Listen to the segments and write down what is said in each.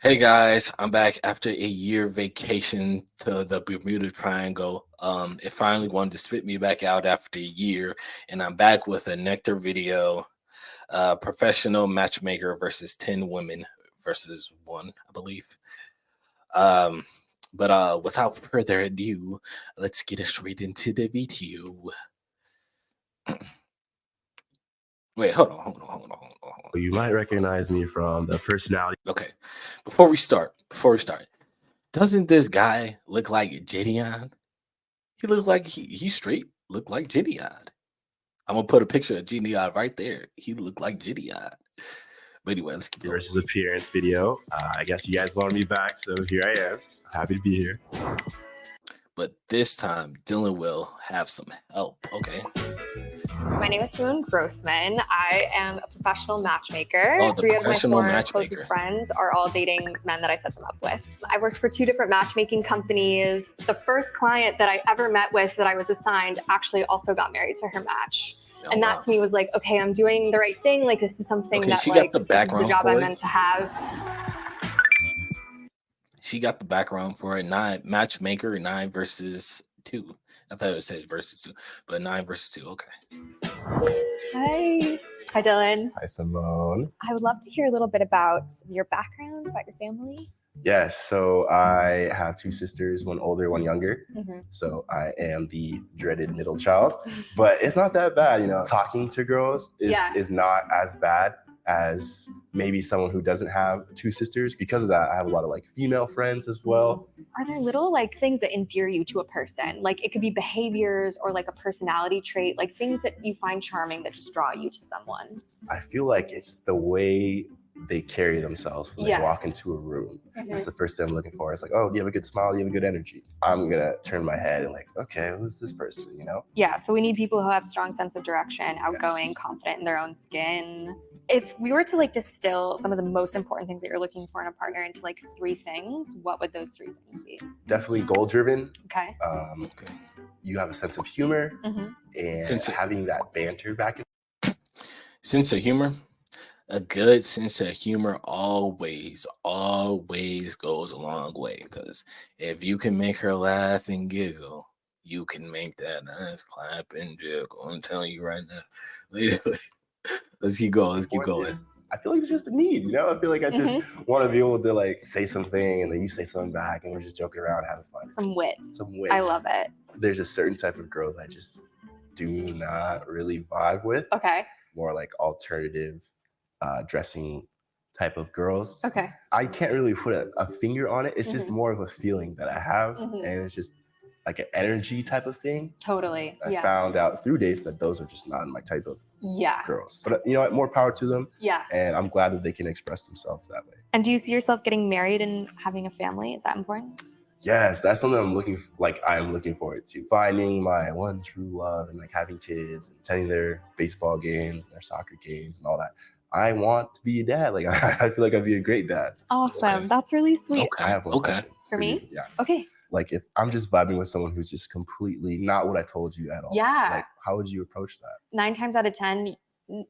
Hey guys, I'm back after a year vacation to the Bermuda Triangle. It finally wanted to spit me back out after a year, and I'm back with a Nectar video. Professional matchmaker versus 10 women versus one, I believe. Um, but without further ado, let's get straight into the video. Wait, hold on. You might recognize me from the personality. Okay, before we start, doesn't this guy look like JiDion? He looked like he straight looked like JiDion's. I'm gonna put a picture of JiDion's right there. He looked like JiDion's. But anyway, let's keep going. Versus appearance video. I guess you guys want me back, so here I am. Happy to be here. But this time, Dylan will have some help. Okay. My name is Simone Grossman. I am a professional matchmaker. Oh, the 3 of my professional 4 matchmaker. closest friends are all dating men that I set them up with. I worked for 2 different matchmaking companies. The first client that I ever met with that I was assigned actually also got married to her match. Oh, and that wow. to me was like, okay, I'm doing the right thing. Like, this is something Okay, that she like, got the this is background the job for I'm it. meant to have. She got the background for it. 9 matchmaker, 9 versus 2. I thought it said versus 2, but 9 versus 2. Okay. Hi. Hi, Dylan. Hi, Simone. I would love to hear a little bit about your background, about your family. Yes, so I have 2 sisters, one older, one younger. Mm-hmm. So I am the dreaded middle child, but it's not that bad. Talking to girls is not as bad as maybe someone who doesn't have 2 sisters. Because of that, I have a lot of female friends as well. Are there little things that endear you to a person? Like, it could be behaviors or like a personality trait, like things that you find charming that just draw you to someone. I feel like it's the way they carry themselves when they walk into a room. Mm-hmm. That's the first thing I'm looking for. It's like, oh, you have a good smile, you have a good energy. I'm gonna turn my head and okay, who's this person, Yeah, so we need people who have strong sense of direction, outgoing, confident in their own skin. If we were to distill some of the most important things that you're looking for in a partner into 3 things, what would those 3 things be? Definitely goal-driven. Okay. Okay. You have a sense of humor, Mm-hmm. and having that banter back and sense of humor. A good sense of humor always goes a long way, because if you can make her laugh and giggle, you can make that nice clap and jiggle. I'm telling you right now. Let's keep going. I feel like it's just a need, I feel like I just want to be able to say something and then you say something back and we're just joking around, having fun. Some wit. I love it. There's a certain type of girl that I just do not really vibe with. Okay. More alternative dressing type of girls. Okay. I can't really put a finger on it. It's just more of a feeling that I have, and it's just like an energy type of thing. Totally. I found out through dates that those are just not my type of girls. But you know what? More power to them. Yeah. And I'm glad that they can express themselves that way. And do you see yourself getting married and having a family? Is that important? Yes, that's something I'm looking forward to. Finding my one true love and having kids and attending their baseball games and their soccer games and all that. I want to be a dad. I feel like I'd be a great dad. Awesome. Okay. That's really sweet. Okay. I have one question. For me? Yeah. Okay. If I'm just vibing with someone who's just completely not what I told you at all. Yeah. How would you approach that? 9 times out of 10,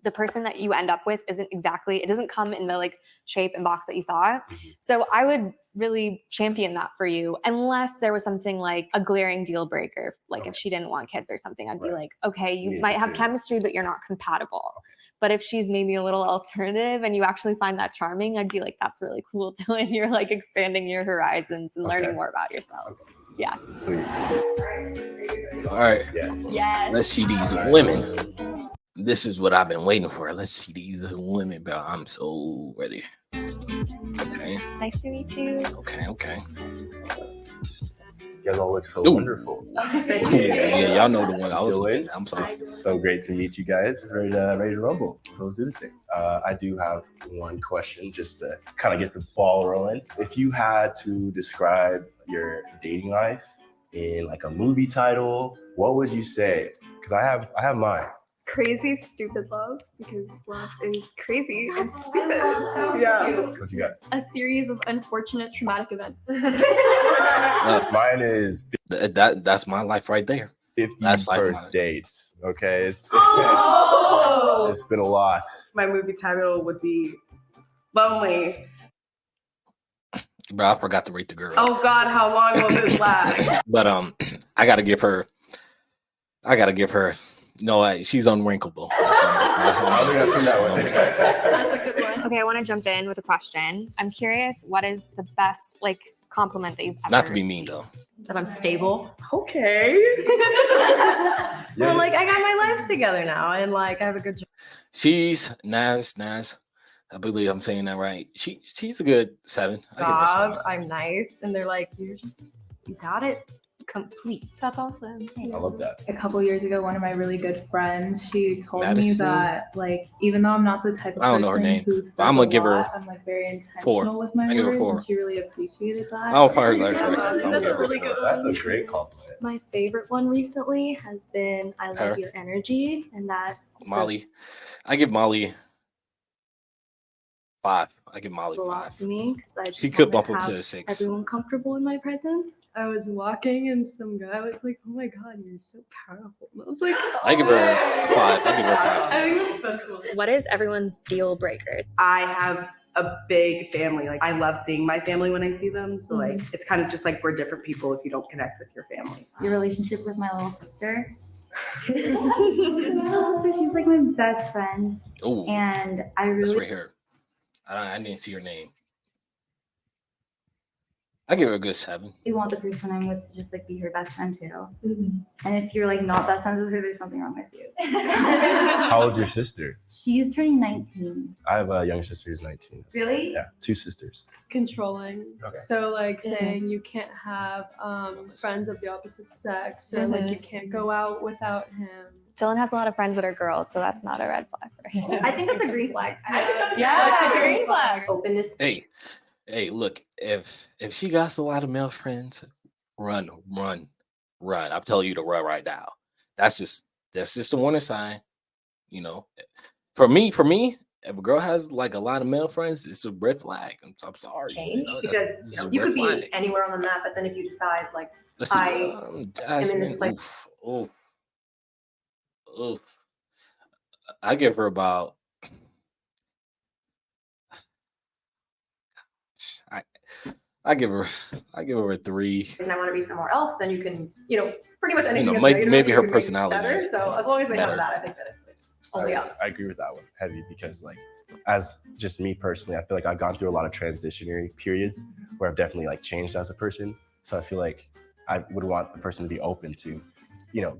the person that you end up with it doesn't come in the shape and box that you thought. Mm-hmm. So I would really champion that for you, unless there was something like a glaring deal breaker. If she didn't want kids or something, I'd be like, okay, you might have chemistry, but you're not compatible. Okay. But if she's maybe a little alternative and you actually find that charming, I'd be like, that's really cool, Dylan. You're expanding your horizons and learning more about yourself. Okay. Yeah. Sweet. All right. Yes. Let's see these women. This is what I've been waiting for. Let's see these women, bro. I'm so ready. Okay. Nice to meet you. Okay. You guys all look so wonderful. Yeah, y'all know the one I was looking at. I'm sorry. It's so great to meet you guys. Ready to rumble. So let's do this thing. I do have one question just to kind of get the ball rolling. If you had to describe your dating life in a movie title, what would you say? Because I have mine. Crazy stupid love, because love is crazy and stupid. Yeah. What you got? A series of unfortunate traumatic events. Mine is that's my life right there. 50 that's first dates. Okay. It's been a lot. My movie title would be Lonely. Bro, I forgot to rate the girls. Oh God, how long will this last? But I gotta give her. No, she's unwrinkable. That's what I'm I've seen that one. That's a good one. Okay, I want to jump in with a question. I'm curious, what is the best like compliment that you've ever Not to be mean received? though. That I'm stable. Okay. Well, like I got my life together now, and like I have a good job. She's Naz. I believe I'm saying that right. She's a good 7. I give her a 7. I'm nice, and they're like, you got it. Complete. That's awesome. I love that. A couple years ago, one of my really good friends, she told me Madison? that like even though I'm not the type of I don't person know her name, who but says I'm gonna a give her lot, I'm like very intentional 4. with my I give her words, 4. and she really appreciated that. I'll probably let That's her. awesome. I'll That's give a her really 4. good That's a great compliment. My favorite one recently has been I Her? love your energy, and that Molly. I give Molly 5. I give Molly means a lot 5. to me because I just She could wanna bump up have to a 6. everyone comfortable in my presence. I was walking and some guy was like, "Oh my God, you're so powerful." And I was like, I give her a 5. I give her a 5 I too. think that's so cool. What is everyone's deal breakers? I have a big family. Like I love seeing my family when I see them. So like it's kind of just like we're different people if you don't connect with your family. Your relationship with my little sister. My little sister, she's like my best friend, Oh, and I that's really right here. I didn't see her name. I give her a good 7. want the person I'm with to just like be her best friend too. And if you're like not best friends with her, there's something wrong with you. How old's your sister? She's turning 19. I have a younger sister who's 19. Really? Yeah, 2 sisters. Controlling. Okay. So like Mhm. saying you can't have friends of the opposite sex, or like you can't go out without him. Dylan has a lot of friends that are girls, so that's not a red flag for him. I think that's a green flag. Yeah, it's a green flag. Openness. Hey, look, if she got a lot of male friends, run. I'm telling you to run right now. That's just a warning sign. You know, for me, if a girl has like a lot of male friends, it's a red flag. I'm sorry. Change that's because a you red could be flag. anywhere on the map, but then if you decide like Let's see, I Jasmine, this place. oof. I give her about. I give her a 3. and I want to be somewhere else, then you can, pretty much anything. know, that's there, maybe you her can make personality better. is So as long as they better. have that, I think that it's only up. I agree with that one heavy because like as just me personally, I feel like I've gone through a lot of transitionary periods where I've definitely like changed as a person. So I feel like I would want the person to be open to,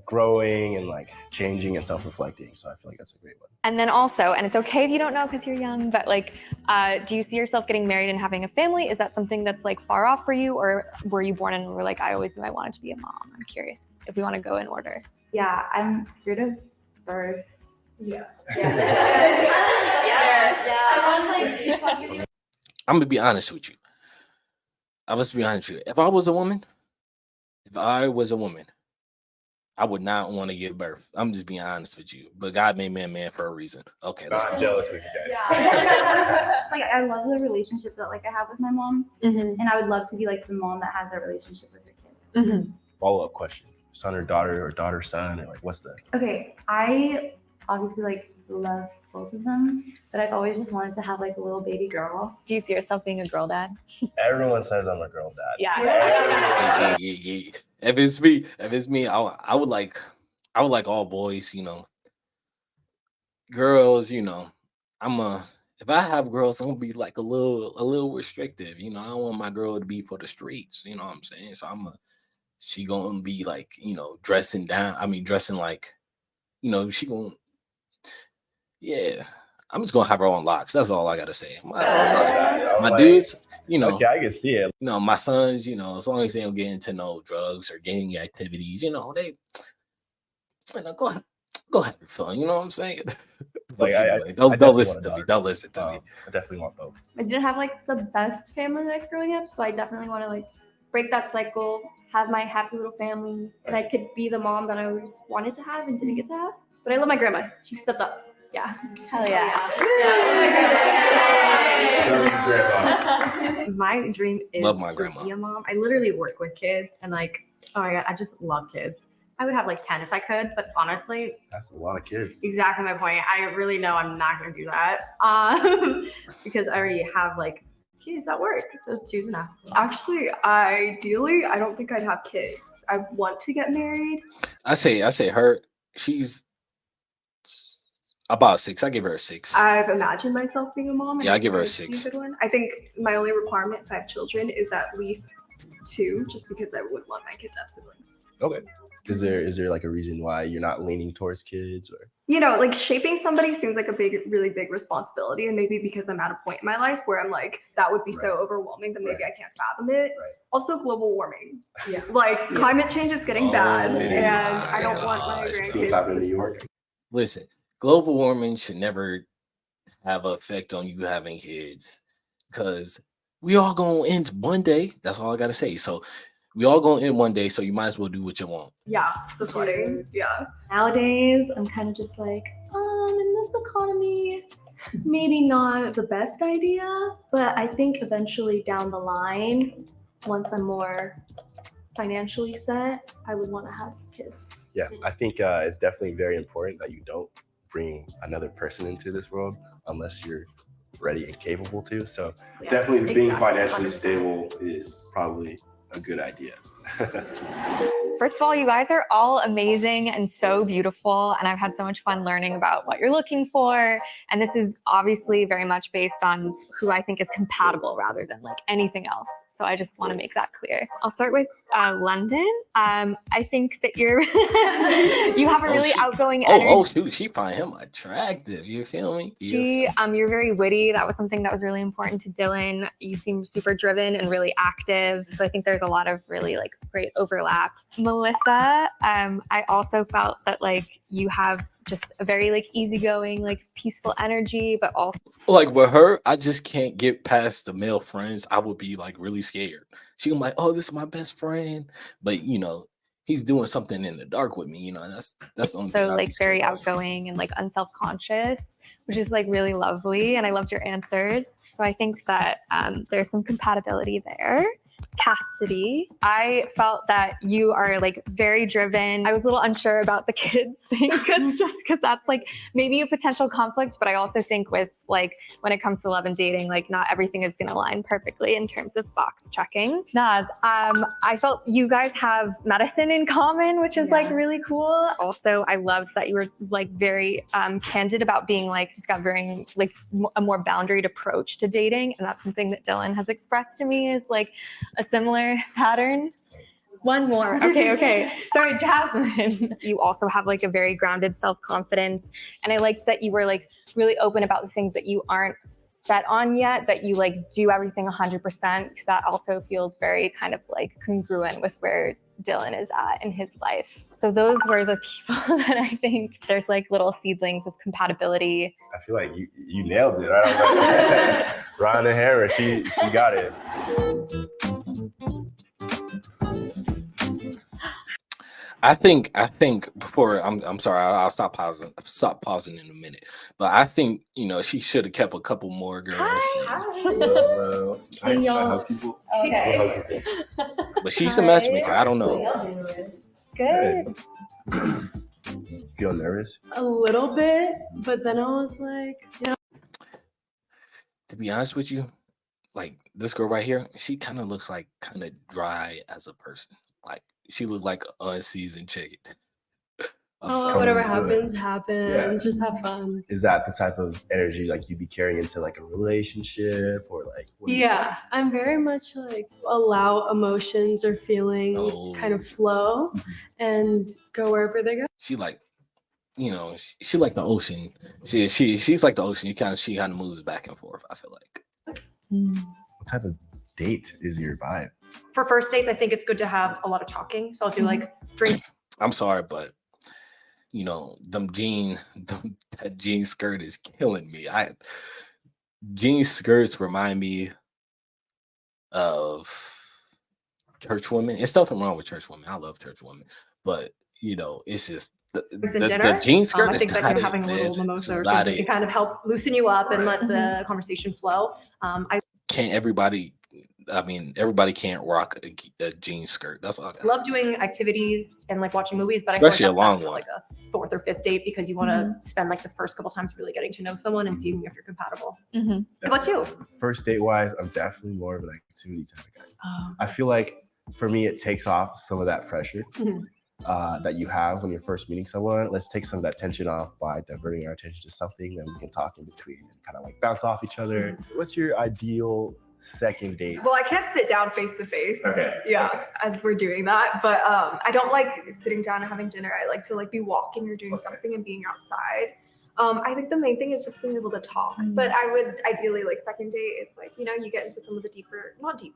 growing and like changing and self-reflecting. So I feel like that's a great one. And then also, and it's okay if you don't know because you're young, but like, do you see yourself getting married and having a family? Is that something that's like far off for you, or were you born and were like, I always knew I wanted to be a mom? I'm curious if we want to go in order. Yeah, I'm scared of birth. Yeah. I'm gonna be honest with you. If I was a woman, I would not want to give birth. I'm just being honest with you. But God made me a man for a reason. Okay, let's Not go. jealous of you guys. Like I love the relationship that like I have with my mom, and I would love to be like the mom that has a relationship with her kids. Follow-up question. Son or daughter, son, or like what's the Okay, I obviously like love both of them, but I've always just wanted to have like a little baby girl. Do you see yourself being a girl dad? everyone says I'm a girl dad. Yeah. Yeah. If it's me, I would like all boys, girls, if I have girls, I'm gonna be like a little restrictive, I don't want my girl to be for the streets, you know what I'm saying? So she gonna be like, dressing like, she gonna, yeah. I'm just gonna have her on locks. That's all I gotta say. My dudes, Okay, I can see it. my sons, as long as they don't get into no drugs or gang activities, they go have your fun. You know what I'm saying? Like, Anyway, I don't definitely listen want to a me. daughter. Don't listen to me. I definitely want both. I didn't have like the best family life growing up, so I definitely want to like break that cycle, have my happy little family, and I could be the mom that I always wanted to have and didn't get to have. But I love my grandma. She stepped up. Yeah. Hell yeah. My dream is Love my to grandma. be a mom. I literally work with kids and like, oh my God, I just love kids. I would have like 10 if I could, but honestly, That's a lot of kids. exactly my point. I really know I'm not going to do that because I already have like kids at work. So 2.5. Actually, ideally, I don't think I'd have kids. I want to get married. I say her. She's about 6. I give her a 6. I've imagined myself being a mom. and Yeah, I give her a think it'd be 6. good one. I think my only requirement if I have children is at least 2, just because I would want my kid to have siblings. Okay. Is there like a reason why you're not leaning towards kids, or? You know, like shaping somebody seems like a really big responsibility, and maybe because I'm at a point in my life where I'm like, that would be so overwhelming that maybe I can't fathom it. Right. Also, global warming. Yeah. Like climate change is getting bad, Oh and my I don't want my gosh. See what's happening in grandkids. New York? Listen, global warming should never have an effect on you having kids, because we all gonna end one day. That's all I gotta say. So we all gonna end one day. So you might as well do what you want. Yeah, that's funny. Yeah. Nowadays, I'm kind of just like, in this economy, maybe not the best idea, but I think eventually down the line, once I'm more financially set, I would want to have kids. Yeah, I think it's definitely very important that you don't bring another person into this world unless you're ready and capable to. So definitely being financially stable is probably a good idea. First of all, you guys are all amazing and so beautiful. And I've had so much fun learning about what you're looking for. And this is obviously very much based on who I think is compatible rather than like anything else. So I just want to make that clear. I'll start with London. I think that you have a really outgoing energy. Shoot, she find him attractive. You feel me? You're very witty. That was something that was really important to Dylan. You seem super driven and really active. So I think there's a lot of really like great overlap. Melissa, I also felt that like you have just a very like easygoing, like peaceful energy, but also Like with her, I just can't get past the male friends. I would be like really scared. She was like, "Oh, this is my best friend," but you know, he's doing something in the dark with me. You know, that's the only thing so I'd be like scared very of. outgoing and like unself-conscious, which is like really lovely. And I loved your answers. So I think that there's some compatibility there. Cassidy, I felt that you are like very driven. I was a little unsure about the kids thing because that's like maybe a potential conflict, but I also think with like when it comes to love and dating, like not everything is going to align perfectly in terms of box checking. Naz, I felt you guys have medicine in common, which is like really cool. Also, I loved that you were like very candid about being like discovering like a more boundaried approach to dating, and that's something that Dylan has expressed to me is like a similar pattern. One more. Okay. Sorry, Jasmine. You also have like a very grounded self-confidence. And I liked that you were like really open about the things that you aren't set on yet, that you like do everything 100%, because that also feels very kind of like congruent with where Dylan is at in his life. So those were the people that I think there's like little seedlings of compatibility. I feel like you nailed it. I don't know. Rhonda Harris, she got it. I think before I'm sorry, I'll stop pausing in a minute. But I think, you know, she should have kept a couple more girls. Hello. Okay. But she's a matchmaker. I don't know. Good. Feel nervous? A little bit, but then I was like, To be honest with you, like this girl right here, she kind of looks like kind of dry as a person. Like she looks like an unseasoned chicken. whatever into it. happens. Just have fun. Is that the type of energy like you'd be carrying into like a relationship or like? Yeah, I'm very much like allow emotions or feelings kind of flow and go wherever they go. She like, you know, she like the ocean. She's like the ocean. She kind of moves back and forth. I feel like. What type of date is your vibe? For first dates, I think it's good to have a lot of talking. So I'll do like drinks. I'm sorry, but you know, that jean skirt is killing me. Jean skirts remind me of church women. It's nothing wrong with church women. I love church women, but you know, it's just the jean skirt. I think that having a little mimosa or something can kind of help loosen you up and let the conversation flow. Can't everybody I mean, everybody can't rock a jean skirt. That's all I got. Love doing activities and like watching movies, but Especially I a feel like long that's best for one. like a 4th or 5th date because you want to spend like the first couple times really getting to know someone and seeing if you're compatible. How about you? First date wise, I'm definitely more of an activity type of guy. I feel like for me, it takes off some of that pressure that you have when you're first meeting someone. Let's take some of that tension off by diverting our attention to something that we can talk in between and kind of like bounce off each other. What's your ideal second date? Well, I can't sit down face to face. Okay. Yeah, as we're doing that. But I don't like sitting down and having dinner. I like to like be walking or doing something and being outside. I think the main thing is just being able to talk. But I would ideally like second date is like, you know, you get into some of the deeper, not deep,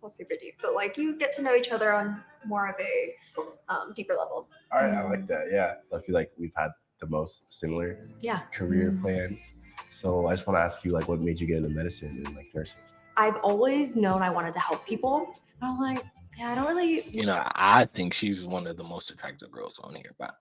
not super deep, but like you get to know each other on more of a deeper level. All right, I like that. Yeah, I feel like we've had the most similar career plans. So I just want to ask you, like, what made you get into medicine and like nursing? I've always known I wanted to help people. I was like, yeah, I don't really. You know, I think she's one of the most attractive girls on here, but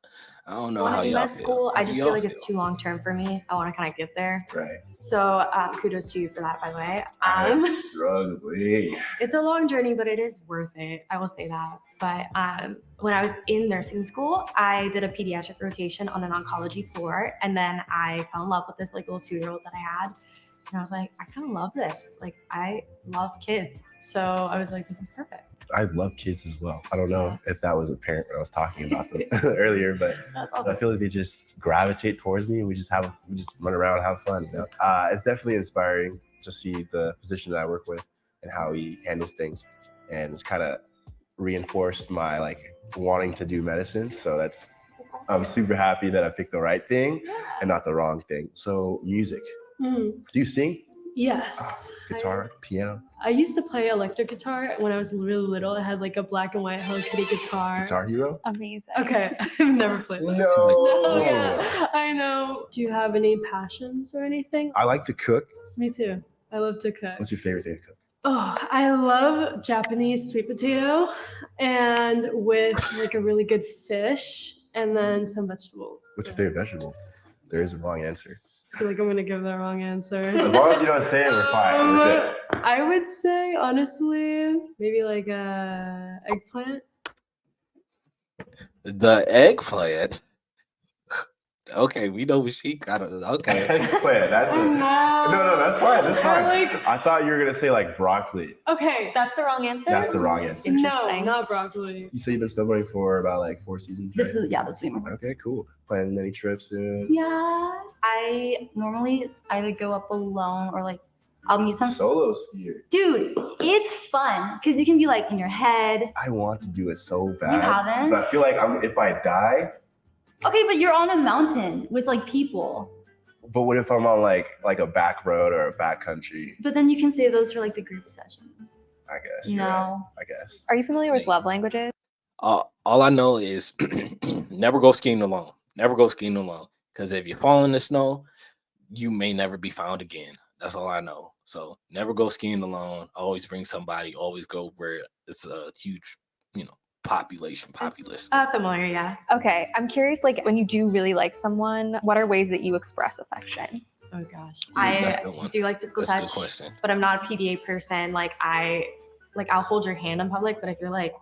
I don't know how in y'all med feel. school, How I do just y'all feel like it's too long term for me. I want to kind of get there. Right. So kudos to you for that, by the way. I'm struggling. It's a long journey, but it is worth it. I will say that. But when I was in nursing school, I did a pediatric rotation on an oncology floor, and then I fell in love with this like little 2-year-old that I had. And I was like, I kind of love this. Like, I love kids. So I was like, this is perfect. I love kids as well. I don't know if that was apparent when I was talking about them earlier, but That's awesome. I feel like they just gravitate towards me. We just run around, have fun. You know? It's definitely inspiring to see the physician that I work with and how he handles things, and it's kind of reinforced my like wanting to do medicine. So that's awesome. I'm super happy that I picked the right thing and not the wrong thing. So music. Do you sing? Yes. Guitar, piano? I used to play electric guitar when I was really little. I had like a black and white Hello Kitty guitar. Guitar Hero? Amazing. Okay, I've never played that. No. Yeah, I know. Do you have any passions or anything? I like to cook. Me too. I love to cook. What's your favorite thing to cook? Oh, I love Japanese sweet potato and with like a really good fish and then some vegetables. What's your favorite vegetable? There is a wrong answer. I feel like I'm gonna give the wrong answer. As long as you don't say it, we're fine. We're good. I would say honestly, maybe like a eggplant. The eggplant. Okay, we know what she got. Okay. Eggplant. That's no, that's fine. That's fine. Like, I thought you were gonna say like broccoli. Okay, That's the wrong answer? That's the wrong answer. no, Interesting. not broccoli. You say you've been snowboarding for about like 4 seasons. Right? This will be my first. Okay, cool. Planning any trips soon? Yeah, I normally either go up alone or like I'll meet some. Solo skier. Dude, it's fun because you can be like in your head. I want to do it so bad. You haven't? But I feel like if I die. Okay, but you're on a mountain with like people. But what if I'm on like a back road or a back country? But then you can save those for like the group sessions. I guess. You you're right. know. I guess. Are you familiar with love languages? All I know is never go skiing alone. Never go skiing alone. Because if you fall in the snow, you may never be found again. That's all I know. So never go skiing alone. Always bring somebody. Always go where it's a huge, populace. Familiar, yeah. Okay, I'm curious, like when you do really like someone, what are ways that you express affection? Oh gosh, that's a I good one. do like physical That's a good touch, question. but I'm not a PDA person. I'll hold your hand in public, but if you're like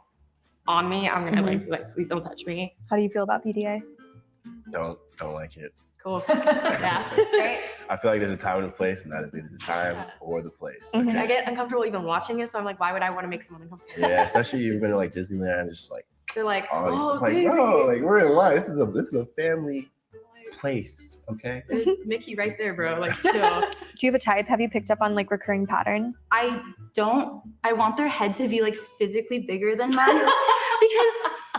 on me, I'm gonna like please don't touch me. How do you feel about PDA? Don't like it. Cool. Yeah. Great. I feel like there's a time and a place, and that is neither the time or the place. Mhm. Okay? I get uncomfortable even watching it, so I'm like, why would I want to make someone uncomfortable? Yeah, especially you've been to like Disneyland, it's just like, They're like, it's like, baby. no, like we're in line. This is a family place, okay? There's Mickey right there, bro. Like, chill. Do you have a type? Have you picked up on like recurring patterns? I don't. I want their head to be like physically bigger than mine because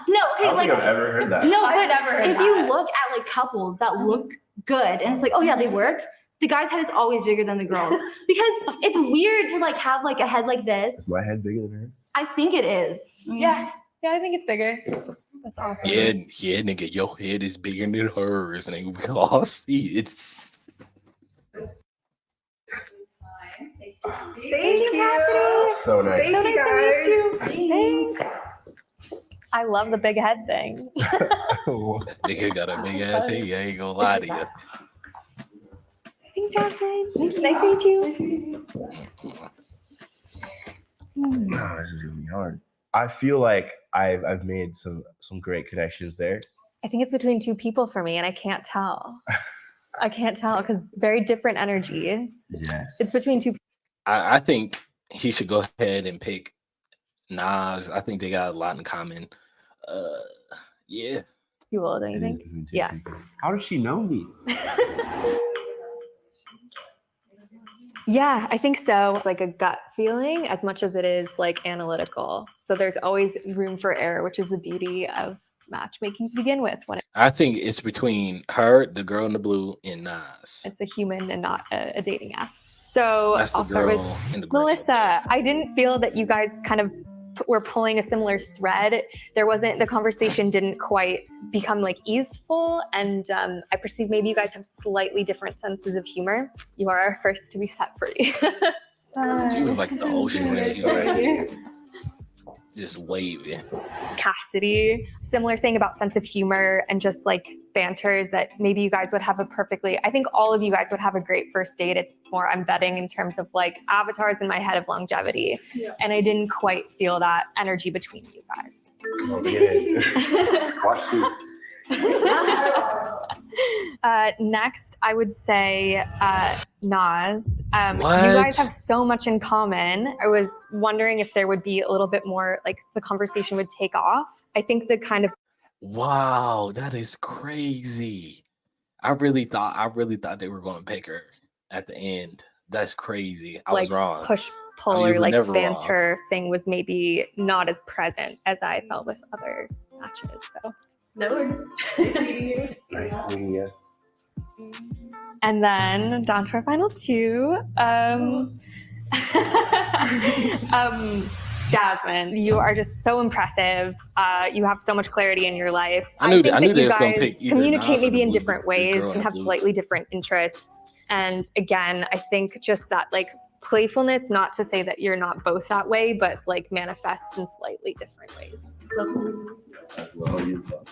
no, I okay, don't like think I've ever heard that. no, I've but never heard if you that. look at like couples that look good and it's like, oh yeah, they work. The guy's head is always bigger than the girl's because it's weird to like have like a head like this. Is my head bigger than hers? I think it is. Yeah, I think it's bigger. That's awesome. Yeah, nigga, your head is bigger than hers, and we can all see it. Thank you, Cassidy. So nice. Thank So you, nice to guys. meet you. Thanks. I love the big head thing. Nigga got a big ass head. I ain't gonna lie to you. Thanks, Jocelyn. Nice to meet you. No, this is gonna be hard. I feel like I've made some great connections there. I think it's between two people for me, and I can't tell. I can't tell because very different energies. Yes. It's between two. I think he should go ahead and pick Nas. I think they got a lot in common. Yeah. People, don't you It is think? between two Yeah. people. How does she know me? Yeah, I think so. It's like a gut feeling as much as it is like analytical. So there's always room for error, which is the beauty of matchmaking to begin with. When I think it's between her, the girl in the blue, and Nas. it's a human and not a dating app. So That's the I'll start with girl in the gray. Melissa. I didn't feel that you guys kind of were pulling a similar thread. The conversation didn't quite become like easeful, and I perceive maybe you guys have slightly different senses of humor. You are our first to be set free. She was like the ocean when she was right just waving. Cassidy, similar thing about sense of humor and just like banter is that maybe you guys would have I think all of you guys would have a great first date. It's more I'm betting in terms of like avatars in my head of longevity. Yeah. And I didn't quite feel that energy between you guys. Oh, yeah. Watch this. Next, I would say Nas. You What? guys have so much in common. I was wondering if there would be a little bit more, like the conversation would take off. I think the kind of Wow, that is crazy. I really thought they were going to pick her at the end. That's crazy. I was like wrong. push pull I mean, you or were like never wrong. banter thing was maybe not as present as I felt with other matches. So No, nice meeting you. Nice meeting you. and then down to our final two. Jasmine, you are just so impressive. You have so much clarity in your life. I knew think they you was gonna guys pick either communicate Nas or maybe the in blue- different the ways girl in and the have blue. slightly different interests. And again, I think just that like playfulness, not to say that you're not both that way, but like manifests in slightly different ways. That's what you thought.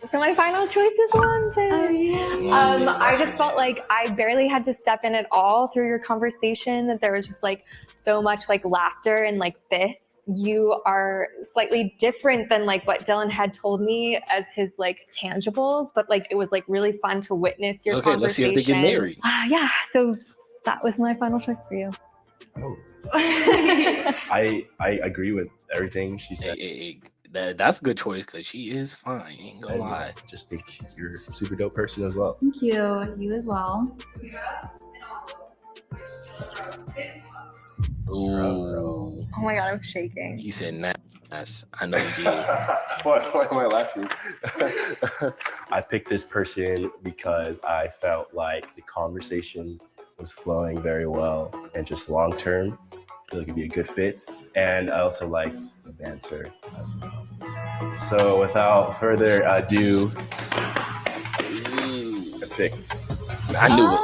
So my final choice is London. I just felt like I barely had to step in at all through your conversation, that there was just like so much like laughter and like bits. You are slightly different than like what Dylan had told me as his like tangibles, but like it was like really fun to witness your Okay, let's see conversation. if they get married. Yeah, so that was my final choice for you. Oh. I agree with everything she said. That's a good choice because she is fine. Ain't gonna lie. I just think you're a super dope person as well. Thank you. You as well. Ooh. Oh my God, I'm shaking. He said nice. I know he did. Why am I laughing? I picked this person because I felt like the conversation was flowing very well, and just long term, I feel like it'd be a good fit. And I also liked the banter as well. So without further ado, I picked. I knew it.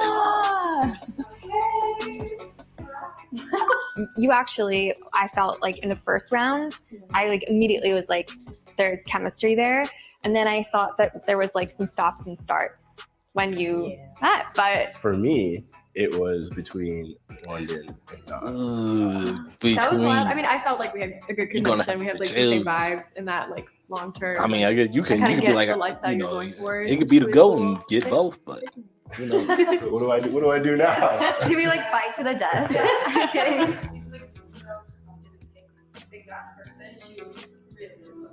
You actually, I felt like in the first round, I like immediately was like, there's chemistry there. And then I thought that there was like some stops and starts when you met, but For me, it was between London and Nas. That was wild. I mean, I felt like we had a good You're gonna connection. We had have like to the same choose. vibes in that like long term. I mean, I guess you can kinda be get like, the lifestyle you you're know, going towards, it could be the which is goal really and cool. get both, but who knows? What do I do now? Do we like fight to the death?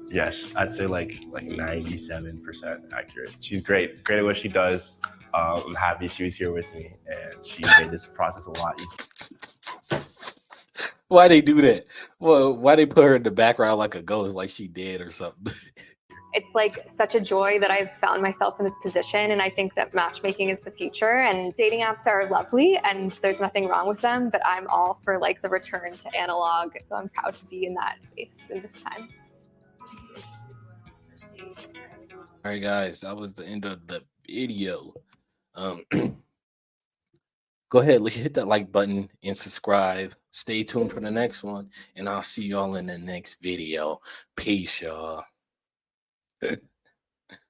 Yes, I'd say like 97% accurate. She's great at what she does. I'm happy she was here with me, and she made this process a lot easier. Why they do that? Well, why they put her in the background like a ghost, like she dead or something? it's like such a joy that I've found myself in this position. And I think that matchmaking is the future, and dating apps are lovely and there's nothing wrong with them, but I'm all for like the return to analog. So I'm proud to be in that space in this time. All right, guys, that was the end of the video. Go ahead, hit that like button and subscribe. Stay tuned for the next one, and I'll see y'all in the next video. Peace, y'all.